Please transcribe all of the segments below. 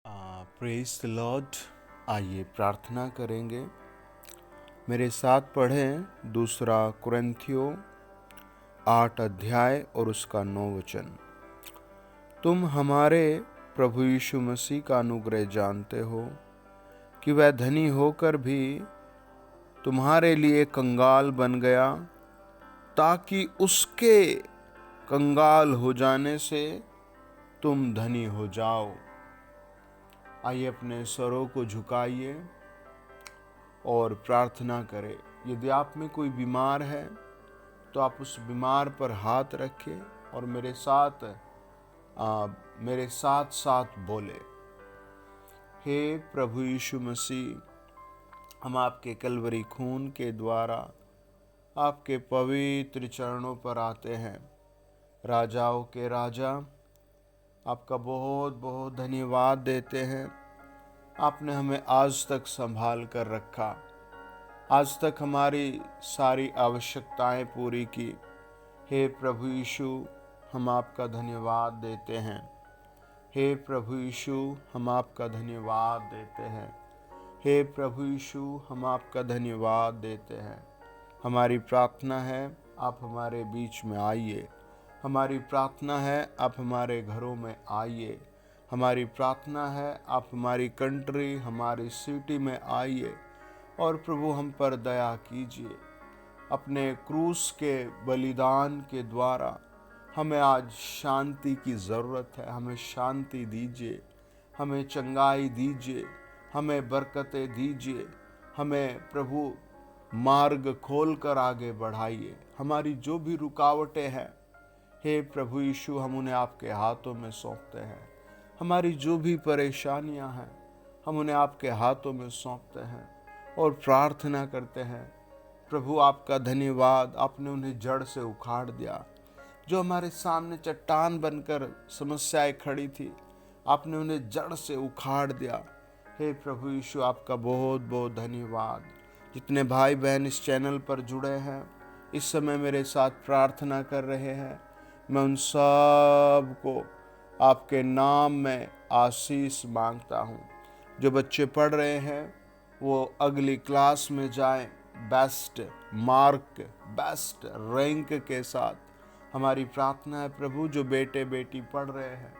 Praise the Lord. आइए प्रार्थना करेंगे। मेरे साथ पढ़ें दूसरा कुरिन्थियों 8 अध्याय और उसका 9 वचन। तुम हमारे प्रभु यीशु मसीह का अनुग्रह जानते हो कि वह धनी होकर भी तुम्हारे लिए कंगाल बन गया, ताकि उसके कंगाल हो जाने से तुम धनी हो जाओ। आइए अपने स्वरों को झुकाइए और प्रार्थना करें। यदि आप में कोई बीमार है तो आप उस बीमार पर हाथ रखें और मेरे साथ साथ बोले, हे प्रभु यीशु मसीह, हम आपके कलवरी खून के द्वारा आपके पवित्र चरणों पर आते हैं। राजाओं के राजा, आपका बहुत बहुत धन्यवाद देते हैं। आपने हमें आज तक संभाल कर रखा, आज तक हमारी सारी आवश्यकताएं पूरी की। हे प्रभु यीशु, हम आपका धन्यवाद देते हैं। हे प्रभु यीशु, हम आपका धन्यवाद देते हैं। हे प्रभु यीशु, हम आपका धन्यवाद देते हैं। हमारी प्रार्थना है आप हमारे बीच में आइए। हमारी प्रार्थना है आप हमारे घरों में आइए। हमारी प्रार्थना है आप हमारी कंट्री, हमारी सिटी में आइए और प्रभु हम पर दया कीजिए। अपने क्रूस के बलिदान के द्वारा हमें आज शांति की ज़रूरत है। हमें शांति दीजिए, हमें चंगाई दीजिए, हमें बरकतें दीजिए। हमें प्रभु मार्ग खोल कर आगे बढ़ाइए। हमारी जो भी रुकावटें हैं, हे प्रभु यीशु, हम उन्हें आपके हाथों में सौंपते हैं। हमारी जो भी परेशानियां हैं, हम उन्हें आपके हाथों में सौंपते हैं और प्रार्थना करते हैं। प्रभु आपका धन्यवाद, आपने उन्हें जड़ से उखाड़ दिया। जो हमारे सामने चट्टान बनकर समस्याएं खड़ी थी, आपने उन्हें जड़ से उखाड़ दिया। हे प्रभु यीशु, आपका बहुत बहुत धन्यवाद। जितने भाई बहन इस चैनल पर जुड़े हैं, इस समय मेरे साथ प्रार्थना कर रहे हैं, मैं उन सब को आपके नाम में आशीष मांगता हूँ। जो बच्चे पढ़ रहे हैं वो अगली क्लास में जाएं बेस्ट मार्क, बेस्ट रैंक के साथ। हमारी प्रार्थना है प्रभु, जो बेटे बेटी पढ़ रहे हैं,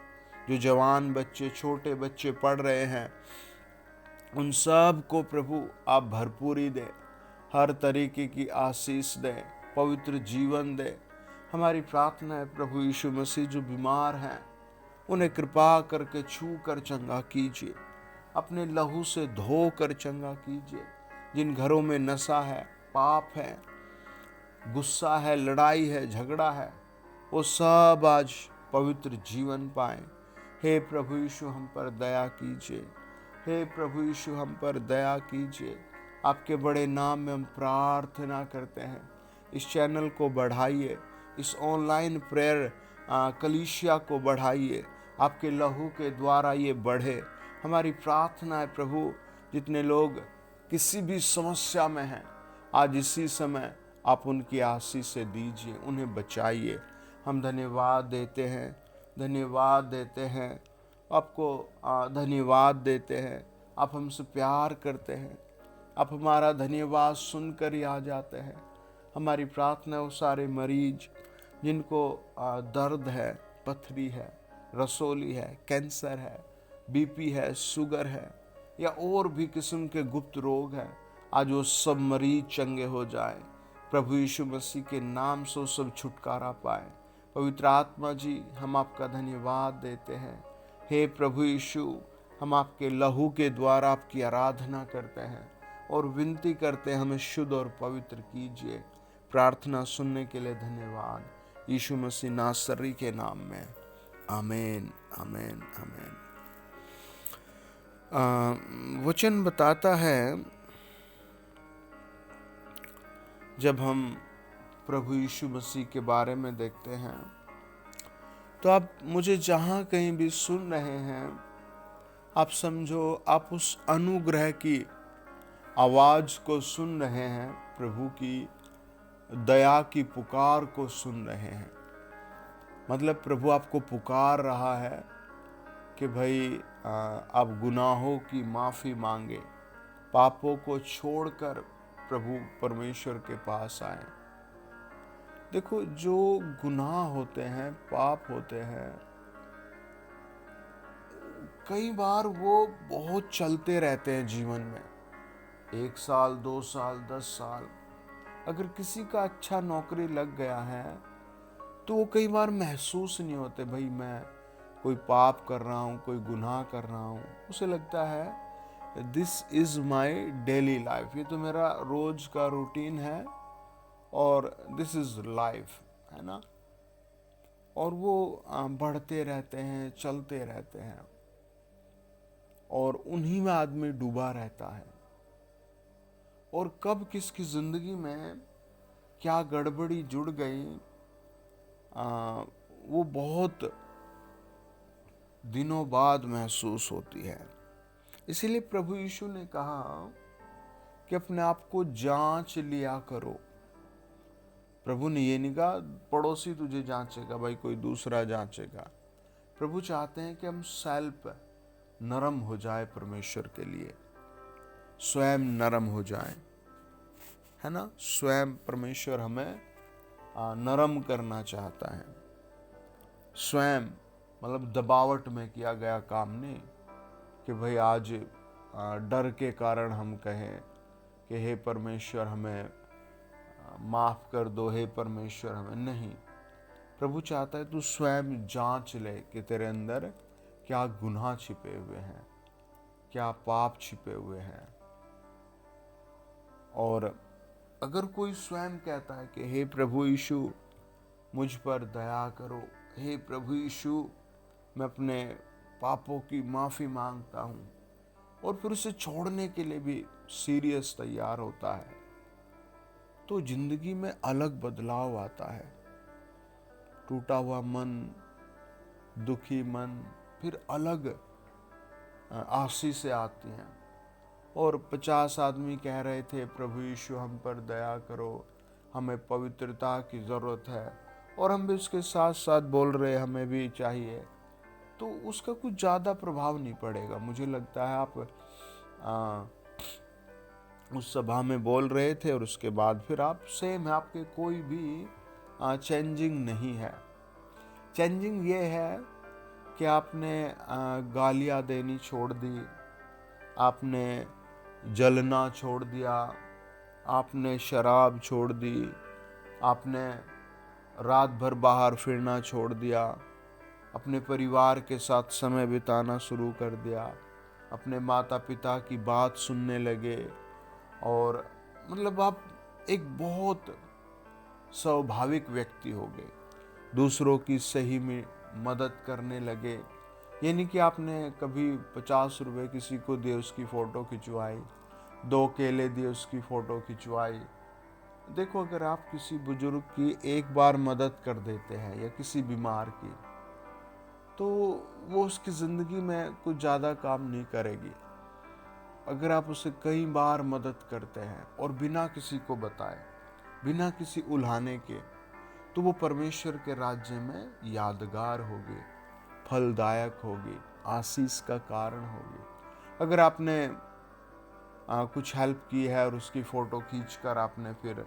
जो जवान बच्चे, छोटे बच्चे पढ़ रहे हैं, उन सब को प्रभु आप भरपूरी दें, हर तरीके की आशीष दें, पवित्र जीवन दें। हमारी प्रार्थना है प्रभु यीशु मसीह, जो बीमार हैं उन्हें कृपा करके छू कर चंगा कीजिए, अपने लहू से धो कर चंगा कीजिए। जिन घरों में नशा है, पाप है, गुस्सा है, लड़ाई है, झगड़ा है, वो सब आज पवित्र जीवन पाएं। हे प्रभु यीशु, हम पर दया कीजिए। हे प्रभु यीशु, हम पर दया कीजिए। आपके बड़े नाम में हम प्रार्थना करते हैं। इस चैनल को बढ़ाइए, इस ऑनलाइन प्रेयर कलीसिया को बढ़ाइए। आपके लहू के द्वारा ये बढ़े। हमारी प्रार्थना है प्रभु, जितने लोग किसी भी समस्या में हैं, आज इसी समय आप उनकी आशीष से दीजिए, उन्हें बचाइए। हम धन्यवाद देते हैं, धन्यवाद देते हैं आपको, धन्यवाद देते हैं। आप हमसे प्यार करते हैं, आप हमारा धन्यवाद सुनकर ही आ जाते हैं। हमारी प्रार्थना है वो सारे मरीज जिनको दर्द है, पथरी है, रसोली है, कैंसर है, बीपी है, शुगर है, या और भी किस्म के गुप्त रोग हैं, आज वो सब मरीज चंगे हो जाए। प्रभु यीशु मसीह के नाम से सब छुटकारा पाए। पवित्र आत्मा जी, हम आपका धन्यवाद देते हैं। हे प्रभु यीशु, हम आपके लहू के द्वारा आपकी आराधना करते हैं और विनती करते हैं, हमें शुद्ध और पवित्र कीजिए। प्रार्थना सुनने के लिए धन्यवाद, यीशु मसीह नासरी के नाम में, आमीन, आमीन, आमीन। वचन बताता है, जब हम प्रभु यीशु मसीह के बारे में देखते हैं, तो आप मुझे जहाँ कहीं भी सुन रहे हैं, आप समझो आप उस अनुग्रह की आवाज़ को सुन रहे हैं, प्रभु की दया की पुकार को सुन रहे हैं। मतलब प्रभु आपको पुकार रहा है कि भाई आप गुनाहों की माफ़ी मांगे, पापों को छोड़कर प्रभु परमेश्वर के पास आए। देखो, जो गुनाह होते हैं, पाप होते हैं, कई बार वो बहुत चलते रहते हैं जीवन में। 1 साल, 2 साल, 10 साल। अगर किसी का अच्छा नौकरी लग गया है तो वो कई बार महसूस नहीं होते, भाई मैं कोई पाप कर रहा हूँ, कोई गुनाह कर रहा हूँ। उसे लगता है this is my daily life, ये तो मेरा रोज का रूटीन है और दिस इज़ लाइफ, है ना। और वो बढ़ते रहते हैं, चलते रहते हैं और उन्हीं में आदमी डूबा रहता है। और कब किसकी ज़िंदगी में क्या गड़बड़ी जुड़ गई, वो बहुत दिनों बाद महसूस होती है। इसीलिए प्रभु यीशु ने कहा कि अपने आप को जांच लिया करो। प्रभु ने ये नहीं कहा पड़ोसी तुझे जांचेगा, भाई कोई दूसरा जांचेगा। प्रभु चाहते हैं कि हम सेल्फ नरम हो जाए परमेश्वर के लिए, स्वयं नरम हो जाए, है ना। स्वयं परमेश्वर हमें नरम करना चाहता है। स्वयं मतलब दबावट में किया गया काम नहीं कि भाई आज डर के कारण हम कहें कि हे परमेश्वर हमें माफ़ कर दो, हे परमेश्वर हमें नहीं। प्रभु चाहता है तू स्वयं जांच ले कि तेरे अंदर क्या गुनाह छिपे हुए हैं, क्या पाप छिपे हुए हैं। और अगर कोई स्वयं कहता है कि हे प्रभु यीशु मुझ पर दया करो, हे प्रभु यीशु मैं अपने पापों की माफ़ी मांगता हूँ, और फिर उसे छोड़ने के लिए भी सीरियस तैयार होता है, तो जिंदगी में अलग बदलाव आता है। टूटा हुआ मन, दुखी मन, फिर अलग आशीषें आती हैं। और 50 आदमी कह रहे थे प्रभु यीशु हम पर दया करो, हमें पवित्रता की ज़रूरत है, और हम भी उसके साथ साथ बोल रहे हमें भी चाहिए, तो उसका कुछ ज़्यादा प्रभाव नहीं पड़ेगा। मुझे लगता है आप उस सभा में बोल रहे थे और उसके बाद फिर आप सेम है, आपके कोई भी चेंजिंग नहीं है। चेंजिंग ये है कि आपने गालियाँ देनी छोड़ दी, आपने जलना छोड़ दिया, आपने शराब छोड़ दी, आपने रात भर बाहर फिरना छोड़ दिया, अपने परिवार के साथ समय बिताना शुरू कर दिया, अपने माता पिता की बात सुनने लगे, और मतलब आप एक बहुत स्वाभाविक व्यक्ति हो गए, दूसरों की सही में मदद करने लगे। ये नहीं कि आपने कभी 50 रुपये किसी को दिए उसकी फ़ोटो खिंचवाई, 2 केले दिए उसकी फ़ोटो खिंचवाई। देखो, अगर आप किसी बुजुर्ग की एक बार मदद कर देते हैं या किसी बीमार की, तो वो उसकी ज़िंदगी में कुछ ज़्यादा काम नहीं करेगी। अगर आप उसे कई बार मदद करते हैं और बिना किसी को बताए, बिना किसी उल्हाने के, तो वो परमेश्वर के राज्य में यादगार होगी, फलदायक होगी, आशीष का कारण होगी। अगर आपने कुछ हेल्प की है और उसकी फ़ोटो खींचकर आपने फिर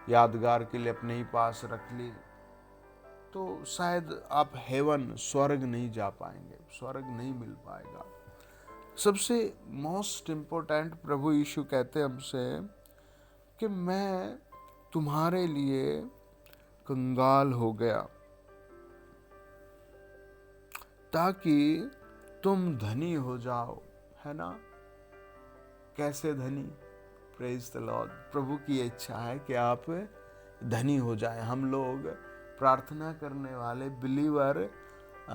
यादगार के लिए अपने ही पास रख ली, तो शायद आप हेवन, स्वर्ग नहीं जा पाएंगे, स्वर्ग नहीं मिल पाएगा। सबसे मोस्ट इम्पोर्टेंट प्रभु यीशु कहते हैं हमसे कि मैं तुम्हारे लिए कंगाल हो गया ताकि तुम धनी हो जाओ, है ना। कैसे धनी? Praise the Lord. प्रभु की इच्छा है कि आप धनी हो जाएं। हम लोग प्रार्थना करने वाले बिलीवर,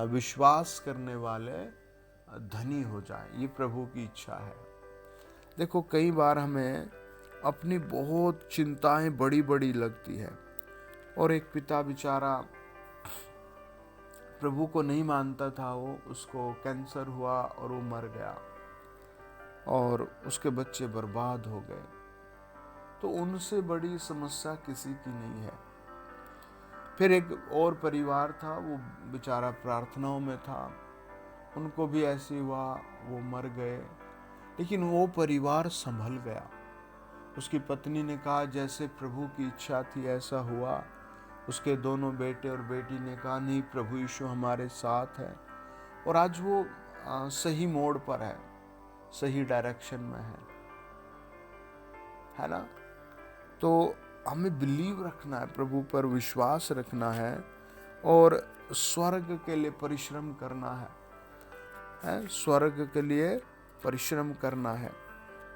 विश्वास करने वाले धनी हो जाएं, ये प्रभु की इच्छा है। देखो, कई बार हमें अपनी बहुत चिंताएं बड़ी बड़ी लगती है, और एक पिता बेचारा प्रभु को नहीं मानता था, वो उसको कैंसर हुआ और वो मर गया और उसके बच्चे बर्बाद हो गए। तो उनसे बड़ी समस्या किसी की नहीं है। फिर एक और परिवार था, वो बेचारा प्रार्थनाओं में था उनको भी ऐसे हुआ, वो मर गए। लेकिन वो परिवार संभल गया। उसकी पत्नी ने कहा जैसे प्रभु की इच्छा थी ऐसा हुआ। उसके दोनों बेटे और बेटी ने कहा नहीं, प्रभु यीशु हमारे साथ है। और आज वो सही मोड़ पर है, सही डायरेक्शन में है ना। तो हमें बिलीव रखना है, प्रभु पर विश्वास रखना है और स्वर्ग के लिए परिश्रम करना है, स्वर्ग के लिए परिश्रम करना है,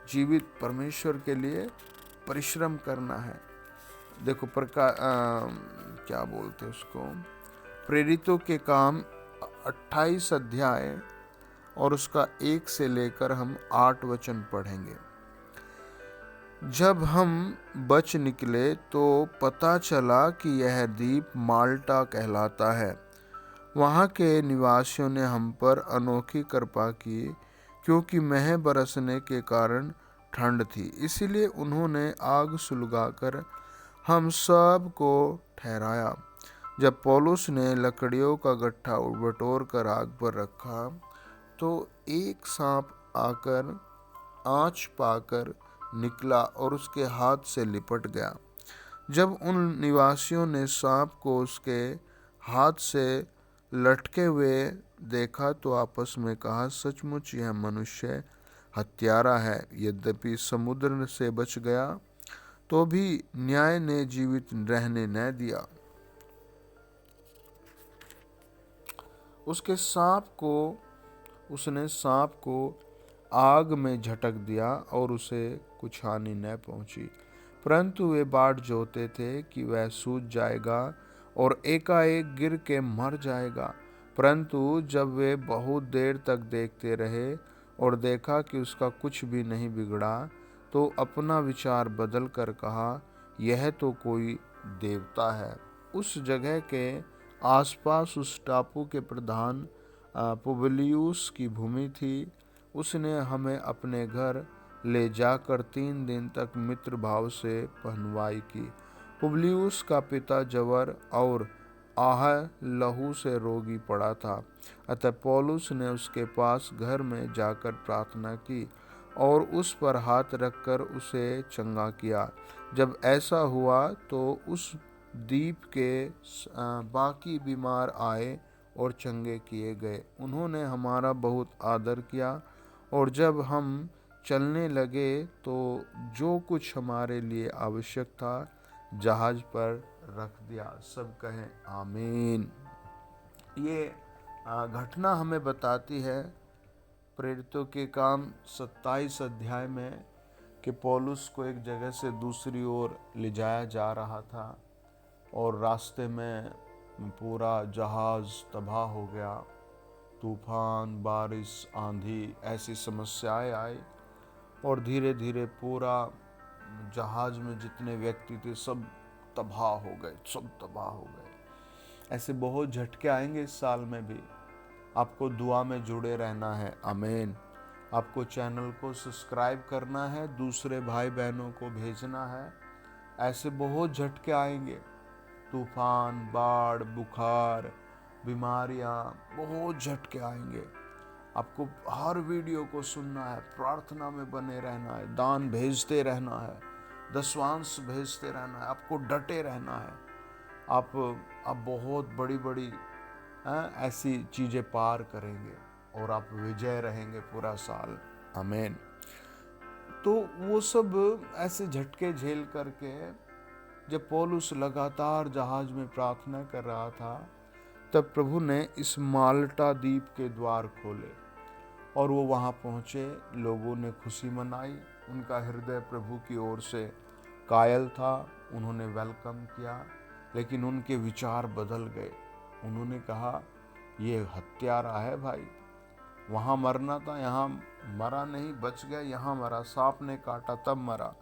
जीवित परमेश्वर के लिए परिश्रम करना है। देखो क्या बोलते हैं उसको, प्रेरितों के काम 28 अध्याय और उसका 1 से लेकर हम 8 वचन पढ़ेंगे। जब हम बच निकले तो पता चला कि यह द्वीप माल्टा कहलाता है। वहाँ के निवासियों ने हम पर अनोखी कृपा की, क्योंकि मेंह बरसने के कारण ठंड थी। इसीलिए उन्होंने आग सुलगाकर हम सब को ठहराया। जब पौलुस ने लकड़ियों का गट्ठा बटोर कर आग पर रखा तो एक सांप आकर आँच पाकर निकला और उसके हाथ से लिपट गया। जब उन निवासियों ने सांप को उसके हाथ से लटके हुए देखा तो आपस में कहा, सचमुच यह मनुष्य हत्यारा है। यद्यपि समुद्र से बच गया तो भी न्याय ने जीवित रहने न दिया। उसने सांप को आग में झटक दिया और उसे कुछ हानि न पहुंची, परंतु वे बाट जोते थे कि वह सूझ जाएगा और एकाएक गिर के मर जाएगा। परंतु जब वे बहुत देर तक देखते रहे और देखा कि उसका कुछ भी नहीं बिगड़ा, तो अपना विचार बदल कर कहा, यह तो कोई देवता है। उस जगह के आसपास उस टापू के प्रधान पुबलियुस की भूमि थी। उसने हमें अपने घर ले जाकर 3 दिन तक मित्र भाव से पहनवाई की। पुबलियुस का पिता जवर और आह लहू से रोगी पड़ा था, अतः पौलुस ने उसके पास घर में जाकर प्रार्थना की और उस पर हाथ रखकर उसे चंगा किया। जब ऐसा हुआ तो उस द्वीप के बाकी बीमार आए और चंगे किए गए। उन्होंने हमारा बहुत आदर किया और जब हम चलने लगे तो जो कुछ हमारे लिए आवश्यक था जहाज पर रख दिया। सब कहें आमीन। ये घटना हमें बताती है प्रेरितों के काम 27 अध्याय में कि पौलुस को एक जगह से दूसरी ओर ले जाया जा रहा था और रास्ते में पूरा जहाज तबाह हो गया। तूफान, बारिश, आंधी ऐसी समस्याएं आई और धीरे धीरे पूरा जहाज में जितने व्यक्ति थे सब तबाह हो गए। ऐसे बहुत झटके आएंगे इस साल में भी। आपको दुआ में जुड़े रहना है। आमीन। आपको चैनल को सब्सक्राइब करना है, दूसरे भाई बहनों को भेजना है। ऐसे बहुत झटके आएंगे, तूफान, बाढ़, बुखार, बीमारियां, बहुत झटके आएंगे। आपको हर वीडियो को सुनना है, प्रार्थना में बने रहना है, दान भेजते रहना है, दशवांश भेजते रहना है, आपको डटे रहना है। आप बहुत बड़ी बड़ी ऐसी चीज़ें पार करेंगे और आप विजय रहेंगे पूरा साल। आमीन। तो वो सब ऐसे झटके झेल करके जब पौलुस लगातार जहाज में प्रार्थना कर रहा था, तब प्रभु ने इस माल्टा द्वीप के द्वार खोले और वो वहाँ पहुँचे। लोगों ने खुशी मनाई, उनका हृदय प्रभु की ओर से कायल था, उन्होंने वेलकम किया। लेकिन उनके विचार बदल गए। उन्होंने कहा, ये हत्यारा है भाई, वहाँ मरना था, यहाँ मरा नहीं, बच गया, यहाँ मरा, सांप ने काटा तब मरा।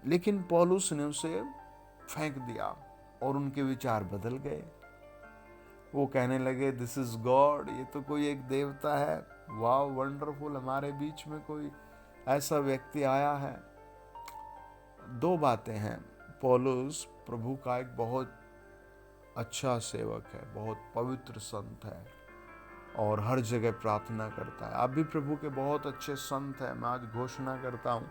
लेकिन पौलुस ने उसे फेंक दिया और उनके विचार बदल गए। वो कहने लगे, दिस इज गॉड, ये तो कोई एक देवता है। वाह, वंडरफुल, हमारे बीच में कोई ऐसा व्यक्ति आया है। 2 बातें हैं। पौलुस प्रभु का एक बहुत अच्छा सेवक है, बहुत पवित्र संत है। और हर जगह प्रार्थना करता है। आप भी प्रभु के बहुत अच्छे संत हैं, मैं आज घोषणा करता हूँ।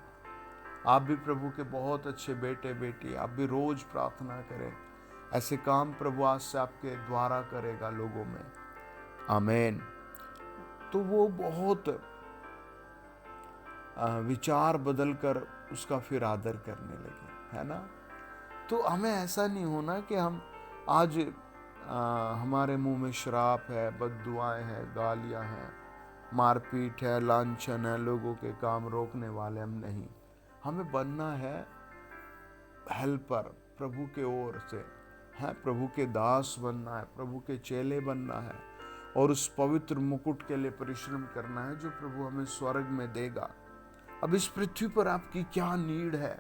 आप भी प्रभु के बहुत अच्छे बेटे बेटी, आप भी रोज प्रार्थना करें। ऐसे काम प्रभु आज से आपके द्वारा करेगा लोगों में। आमीन। तो वो बहुत विचार बदलकर उसका फिर आदर करने लगे, है ना। तो हमें ऐसा नहीं होना कि हम आज हमारे मुंह में श्राप है, बद्दुआएं हैं, गालियां हैं, मारपीट है, लांछन है, लोगों के काम रोकने वाले हम नहीं। हमें बनना है हेल्पर प्रभु के ओर से, है प्रभु के दास बनना है, प्रभु के चेले बनना है और उस पवित्र मुकुट के लिए परिश्रम करना है जो प्रभु हमें स्वर्ग में देगा। अब इस पृथ्वी पर आपकी क्या नीड है?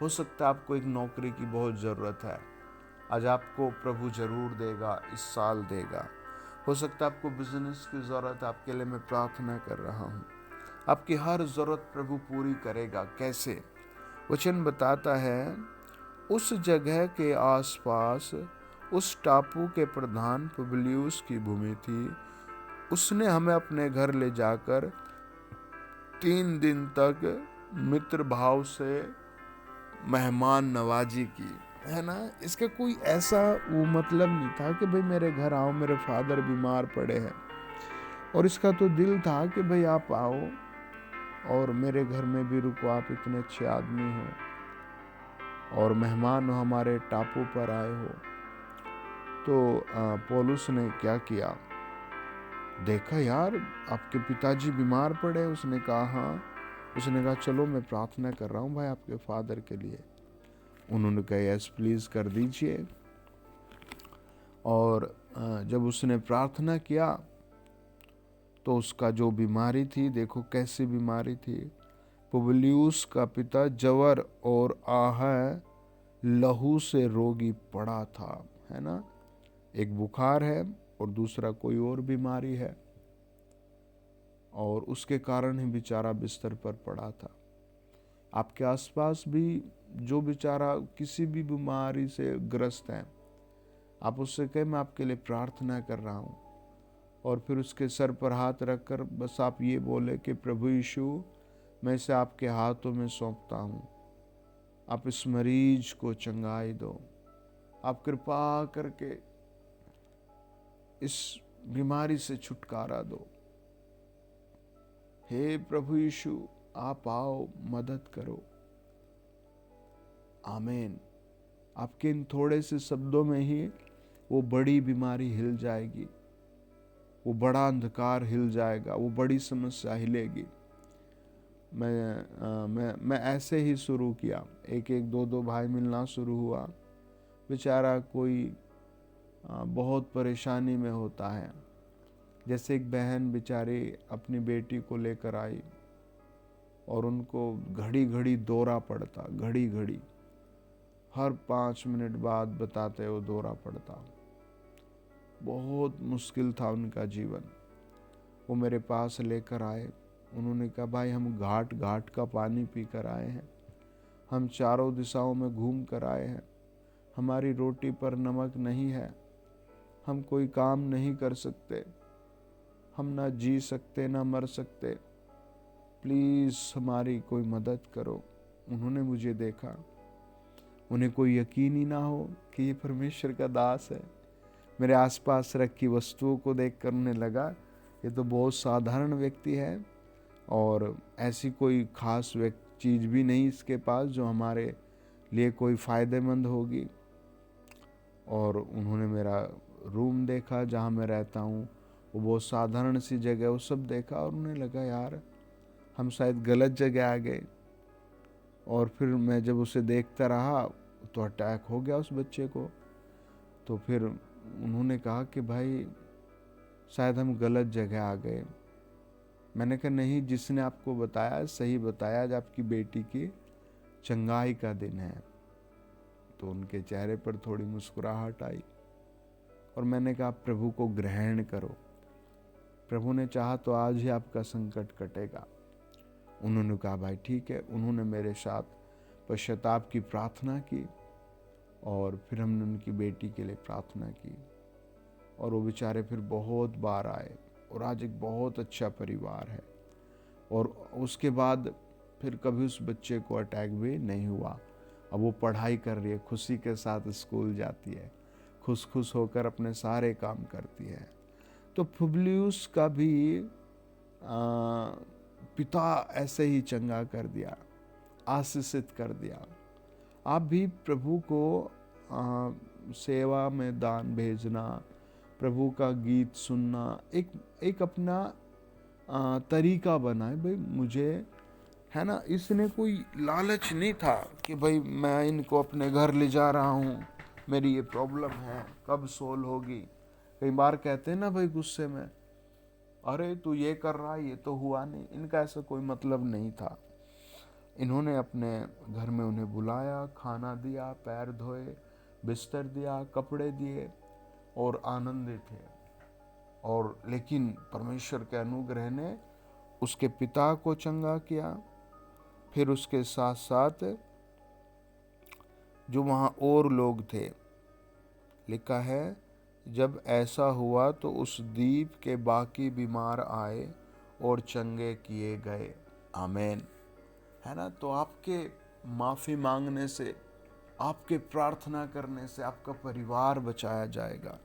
हो सकता है आपको एक नौकरी की बहुत ज़रूरत है, आज आपको प्रभु जरूर देगा, इस साल देगा। हो सकता है आपको बिजनेस की ज़रूरत है, आपके लिए मैं प्रार्थना कर रहा हूँ। आपकी हर ज़रूरत प्रभु पूरी करेगा। कैसे? वचन बताता है, उस जगह के आसपास उस टापू के प्रधान पुबलियुस की भूमि थी। उसने हमें अपने घर ले जाकर 3 दिन तक मित्र भाव से मेहमान नवाजी की, है ना। इसका कोई ऐसा वो मतलब नहीं था कि भाई मेरे घर आओ, मेरे फादर बीमार पड़े हैं, और इसका तो दिल था कि भाई आप आओ और मेरे घर में भी रुको, आप इतने अच्छे आदमी हो और मेहमान हो, हमारे टापू पर आए हो। तो पौलुस ने क्या किया, देखा यार आपके पिताजी बीमार पड़े। उसने कहा हाँ। उसने कहा चलो मैं प्रार्थना कर रहा हूँ भाई आपके फादर के लिए। उन्होंने कहा यस प्लीज़ कर दीजिए। और जब उसने प्रार्थना किया तो उसका जो बीमारी थी, देखो कैसी बीमारी थी। पुबलियुस का पिता जवर और आहह लहू से रोगी पड़ा था, है ना। एक बुखार है और दूसरा कोई और बीमारी है, और उसके कारण ही बेचारा बिस्तर पर पड़ा था। आपके आसपास भी जो बेचारा किसी भी बीमारी से ग्रस्त है, आप उससे कहें मैं आपके लिए प्रार्थना कर रहा हूँ, और फिर उसके सर पर हाथ रखकर बस आप ये बोले कि प्रभु यीशु मैं इसे आपके हाथों में सौंपता हूँ, आप इस मरीज को चंगाई दो, आप कृपा करके इस बीमारी से छुटकारा दो। हे प्रभु यीशु आप आओ, मदद करो। आमीन। आपके इन थोड़े से शब्दों में ही वो बड़ी बीमारी हिल जाएगी, वो बड़ा अंधकार हिल जाएगा, वो बड़ी समस्या हिलेगी। मैं ऐसे ही शुरू किया, एक एक दो दो भाई मिलना शुरू हुआ। बेचारा कोई बहुत परेशानी में होता है। जैसे एक बहन बेचारी अपनी बेटी को लेकर आई और उनको घड़ी घड़ी दौरा पड़ता, घड़ी घड़ी हर 5 मिनट बाद बताते वो दौरा पड़ता। बहुत मुश्किल था उनका जीवन। वो मेरे पास लेकर आए। उन्होंने कहा भाई हम घाट घाट का पानी पी कर आए हैं, हम चारों दिशाओं में घूम कर आए हैं, हमारी रोटी पर नमक नहीं है, हम कोई काम नहीं कर सकते, हम ना जी सकते ना मर सकते, प्लीज़ हमारी कोई मदद करो। उन्होंने मुझे देखा, उन्हें कोई यकीन ही ना हो कि ये परमेश्वर का दास है। मेरे आसपास रखी वस्तुओं को देखकर उन्हें लगा ये तो बहुत साधारण व्यक्ति है और ऐसी कोई खास चीज़ भी नहीं इसके पास जो हमारे लिए कोई फ़ायदेमंद होगी। और उन्होंने मेरा रूम देखा जहाँ मैं रहता हूँ, वो बहुत साधारण सी जगह, वो सब देखा और उन्हें लगा यार हम शायद गलत जगह आ गए। और फिर मैं जब उसे देखता रहा तो अटैक हो गया उस बच्चे को। तो फिर उन्होंने कहा कि भाई शायद हम गलत जगह आ गए। मैंने कहा नहीं, जिसने आपको बताया सही बताया, आज आपकी बेटी की चंगाई का दिन है। तो उनके चेहरे पर थोड़ी मुस्कुराहट आई और मैंने कहा प्रभु को ग्रहण करो, प्रभु ने चाहा तो आज ही आपका संकट कटेगा। उन्होंने कहा भाई ठीक है। उन्होंने मेरे साथ पश्चाताप की प्रार्थना की और फिर हमने उनकी बेटी के लिए प्रार्थना की। और वो बेचारे फिर बहुत बार आए और आज एक बहुत अच्छा परिवार है। और उसके बाद फिर कभी उस बच्चे को अटैक भी नहीं हुआ। अब वो पढ़ाई कर रही है, खुशी के साथ स्कूल जाती है, खुश खुश होकर अपने सारे काम करती है। तो पुबलियुस का भी पिता ऐसे ही चंगा कर दिया, आशीषित कर दिया। आप भी प्रभु को सेवा में दान भेजना, प्रभु का गीत सुनना एक अपना तरीका बनाए। भाई मुझे, है ना, इसने कोई लालच नहीं था कि भाई मैं इनको अपने घर ले जा रहा हूँ, मेरी ये प्रॉब्लम है कब सोल्व होगी। कई बार कहते हैं ना भाई गुस्से में, अरे तू ये कर रहा है, ये तो हुआ नहीं। इनका ऐसा कोई मतलब नहीं था। इन्होंने अपने घर में उन्हें बुलाया, खाना दिया, पैर धोए, बिस्तर दिया, कपड़े दिए और आनंदित थे। और लेकिन परमेश्वर के अनुग्रह ने उसके पिता को चंगा किया। फिर उसके साथ साथ जो वहाँ और लोग थे, लिखा है जब ऐसा हुआ तो उस द्वीप के बाकी बीमार आए और चंगे किए गए। आमीन। है ना। तो आपके माफ़ी मांगने से, आपके प्रार्थना करने से आपका परिवार बचाया जाएगा।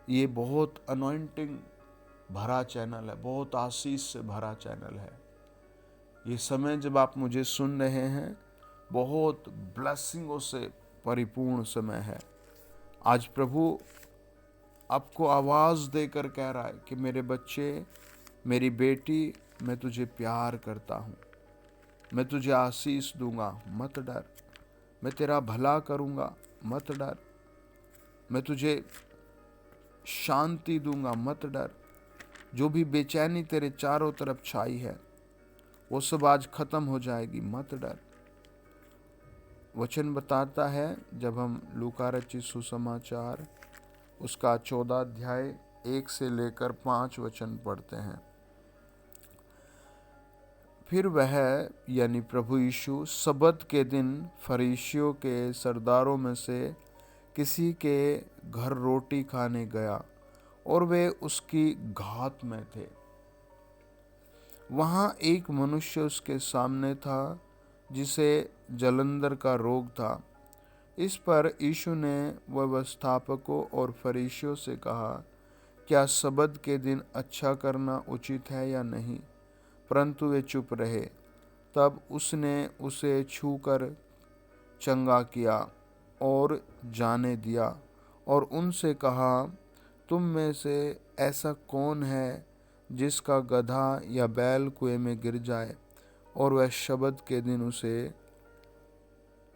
ये बहुत अनॉइंटिंग भरा चैनल है, बहुत आशीष से भरा चैनल है। ये समय जब आप मुझे सुन रहे हैं, बहुत ब्लेसिंगों से परिपूर्ण समय है। आज प्रभु आपको आवाज़ देकर कह रहा है कि मेरे बच्चे, मेरी बेटी, मैं तुझे प्यार करता हूँ, मैं तुझे आशीष दूंगा, मत डर। मैं तेरा भला करूंगा, मत डर। मैं तुझे शांति दूंगा, मत डर। जो भी बेचैनी तेरे चारों तरफ छाई है वो सब आज खत्म हो जाएगी, मत डर। वचन बताता है, जब हम लूका रचित सुसमाचार उसका 14 अध्याय 1 से लेकर 5 वचन पढ़ते हैं। फिर वह यानी प्रभु यीशु सबत के दिन फरीसियों के सरदारों में से किसी के घर रोटी खाने गया और वे उसकी घात में थे। वहाँ एक मनुष्य उसके सामने था जिसे जलंधर का रोग था। इस पर यीशु ने व्यवस्थापकों और फरीसियों से कहा, क्या सबत के दिन अच्छा करना उचित है या नहीं? परंतु वे चुप रहे। तब उसने उसे छूकर चंगा किया और जाने दिया और उनसे कहा, तुम में से ऐसा कौन है जिसका गधा या बैल कुएं में गिर जाए और वह शबत के दिन उसे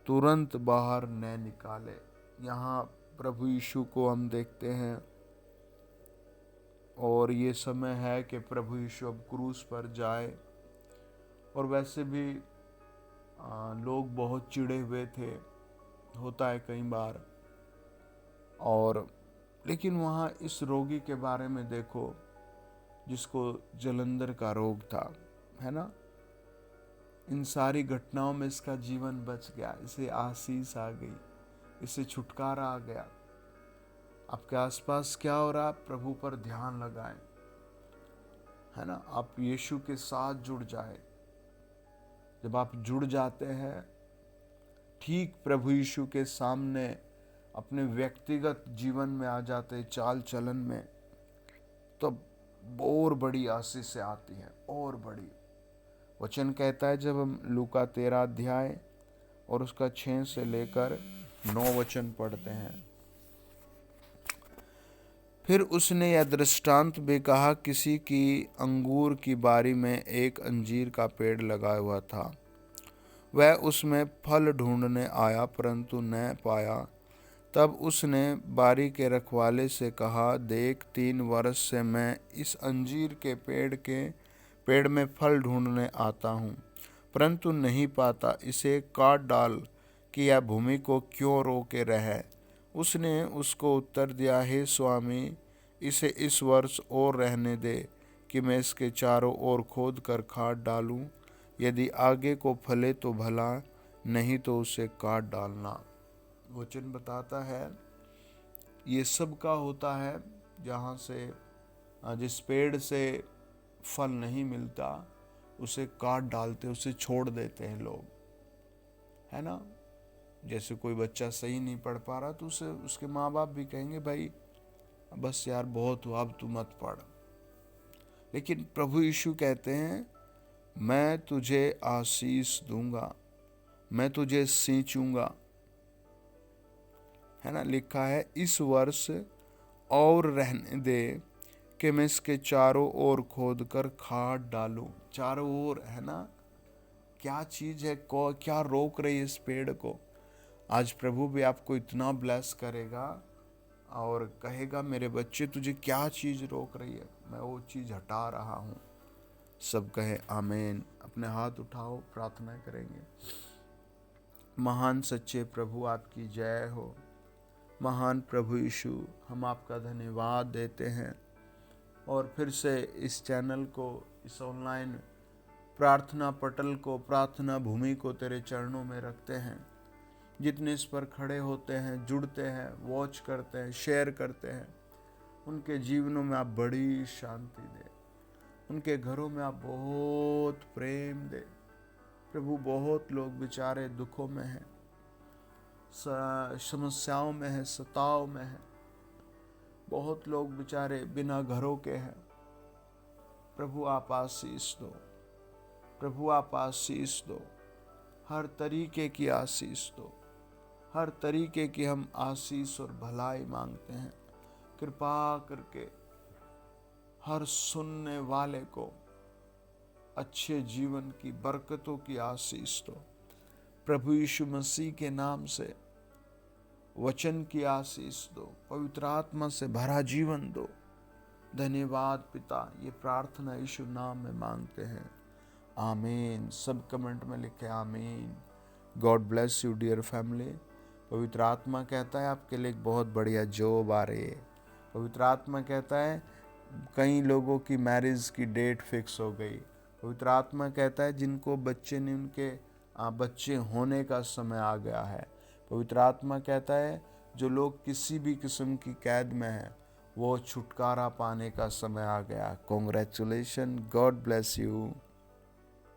तुरंत बाहर न निकाले? यहाँ प्रभु यीशु को हम देखते हैं और ये समय है कि प्रभु यीशु अब क्रूस पर जाए। और वैसे भी लोग बहुत चिढ़े हुए थे, होता है कई बार। और लेकिन वहाँ इस रोगी के बारे में देखो जिसको जलंधर का रोग था, है ना। इन सारी घटनाओं में इसका जीवन बच गया, इसे आशीष आ गई, इसे छुटकारा आ गया। आपके आसपास क्या हो रहा है, प्रभु पर ध्यान लगाएं, है ना। आप यीशु के साथ जुड़ जाए। जब आप जुड़ जाते हैं ठीक प्रभु यीशु के सामने, अपने व्यक्तिगत जीवन में आ जाते, चाल चलन में, तब और बड़ी आशीष आती है, और बड़ी। वचन कहता है, जब हम लूका 13 अध्याय और उसका 6 से लेकर 9 वचन पढ़ते हैं। फिर उसने यह दृष्टांत भी कहा, किसी की अंगूर की बारी में एक अंजीर का पेड़ लगा हुआ था। वह उसमें फल ढूंढने आया परंतु न पाया। तब उसने बारी के रखवाले से कहा, देख 3 वर्ष से मैं इस अंजीर के पेड़ में फल ढूंढने आता हूँ परंतु नहीं पाता। इसे काट डाल कि यह भूमि को क्यों रोके रहे। उसने उसको उत्तर दिया, हे स्वामी, इसे इस वर्ष और रहने दे कि मैं इसके चारों ओर खोद कर खाद डालूं। यदि आगे को फले तो भला, नहीं तो उसे काट डालना। वचन बताता है ये सब का होता है जहाँ से जिस पेड़ से फल नहीं मिलता उसे काट डालते, उसे छोड़ देते हैं लोग, है ना। जैसे कोई बच्चा सही नहीं पढ़ पा रहा तो उसे उसके माँ बाप भी कहेंगे भाई बस यार बहुत हुआ, अब तू मत पढ़। लेकिन प्रभु यीशु कहते हैं मैं तुझे आशीष दूंगा, मैं तुझे सींचूंगा, है ना। लिखा है इस वर्ष और रहने दे कि मैं इसके चारों ओर खोद कर खाद डालूं। चारों ओर, है ना। क्या चीज है को क्या रोक रही है इस पेड़ को। आज प्रभु भी आपको इतना ब्लेस करेगा और कहेगा मेरे बच्चे तुझे क्या चीज रोक रही है, मैं वो चीज हटा रहा हूँ। सब कहे आमीन। अपने हाथ उठाओ, प्रार्थना करेंगे। महान सच्चे प्रभु आपकी जय हो। महान प्रभु यीशु, हम आपका धन्यवाद देते हैं और फिर से इस चैनल को, इस ऑनलाइन प्रार्थना पटल को, प्रार्थना भूमि को तेरे चरणों में रखते हैं। जितने इस पर खड़े होते हैं, जुड़ते हैं, वॉच करते हैं, शेयर करते हैं, उनके जीवनों में आप बड़ी शांति दे, उनके घरों में आप बहुत प्रेम दे। प्रभु बहुत लोग बेचारे दुखों में हैं, समस्याओं में हैं, सताव में हैं, बहुत लोग बेचारे बिना घरों के हैं। प्रभु आप आशीष दो, प्रभु आप आशीष दो, हर तरीके की आशीष दो, हर तरीके की हम आशीष और भलाई मांगते हैं। कृपा करके हर सुनने वाले को अच्छे जीवन की बरकतों की आशीष दो। प्रभु यीशु मसीह के नाम से वचन की आशीष दो, पवित्र आत्मा से भरा जीवन दो। धन्यवाद पिता, ये प्रार्थना यीशु नाम में मांगते हैं, आमीन। सब कमेंट में लिखे आमीन। God bless you dear family. पवित्र आत्मा कहता है आपके लिए एक बहुत बढ़िया जॉब आ रही है। पवित्र आत्मा कहता है कई लोगों की मैरिज की डेट फिक्स हो गई। पवित्र आत्मा कहता है जिनको बच्चे नहीं, उनके बच्चे होने का समय आ गया है। पवित्र आत्मा कहता है जो लोग किसी भी किस्म की कैद में हैं, वो छुटकारा पाने का समय आ गया। Congratulation, God bless you.